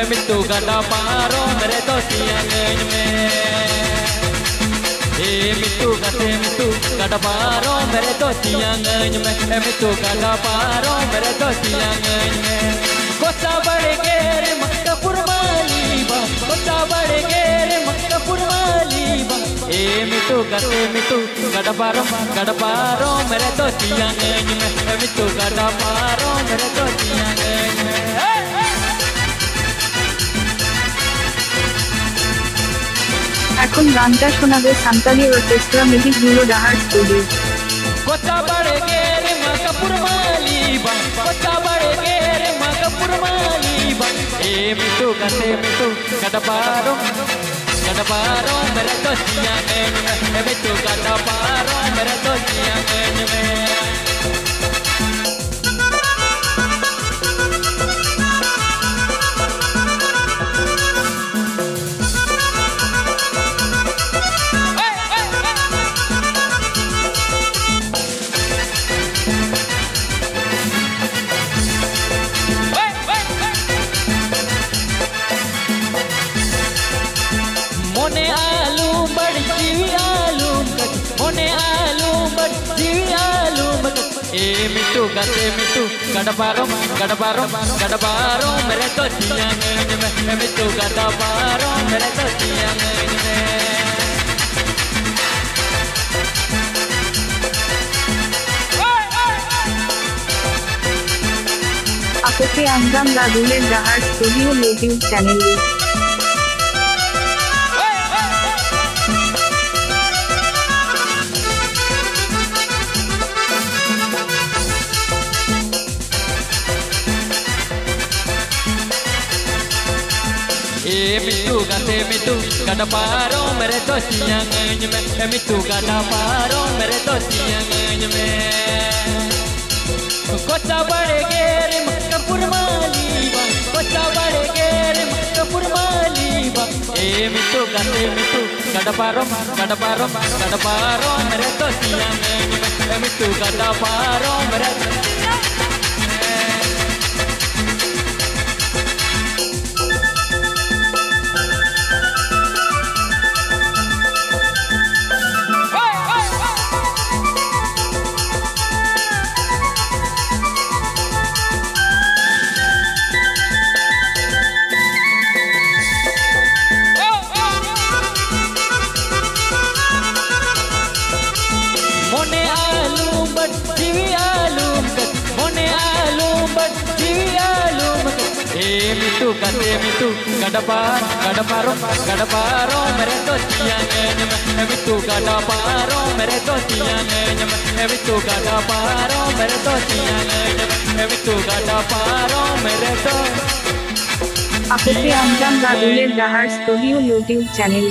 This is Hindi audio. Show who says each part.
Speaker 1: मिट्टू गदा पारो मेरे तो सियांगन में मिट्टू गदा पारो मेरे तो सियांगन में मिट्टू गदा पारो मेरे तो सियांगन में कोसा बड़े गेर मक्कापुर मालीबा कोसा बड़े गेर मक्कापुर मालीबा मिट्टू गदा पारो मेरे तो सियांगन में मिट्टू गदा पारो मेरे तो सियांगन में
Speaker 2: এখন গানটা শোনাবে সান্তালি অর্কেস্ট্রা মিহিগুলো ডাহার স্টুডিও।
Speaker 1: कोचा बड़े गेरे मक्कापुर मालीबा कोचा बड़े गेरे मक्कापुर मालीबा मिट्टू गदा पारो मेरे तो सियांगन में मिट्टू गदा पारो मेरे तो सियांगन में मोने आलू बड़ी आलू मोने आलू बड़ी आलू मिट्टू गदा पारो मेरे तो सियांगन में मिट्टू गदा पारो मेरे तो सियांगन में
Speaker 2: आपके अंजाम रादुलेर डाहार स्टूडियो यूट्यूब चैनल
Speaker 1: मिट्टू गदा पारो मेरे तो सियांगन में मिट्टू गदा पारो मेरे तो सियांगन में कोचा बड़े गेर मक्कापुर मालीबा कोचा बड़े गेर मक्कापुर मालीबा मिट्टू गदा पारो मेरे तो सियांगन में मिट्टू गदा पारो मेरे मोने आलू बड़ी आलू मोने आलू बड़ी आलू मिट्टू गदा पारो मेरे तो सियांगन में मिट्टू गदा पारो मेरे तो सियांगन में मिट्टू गदा पारो मेरे तो सियांगन में मिट्टू गदा पारो मेरे तो
Speaker 2: आपके अंजाम रादुलेर डाहार स्टूडियो यूट्यूब चैनल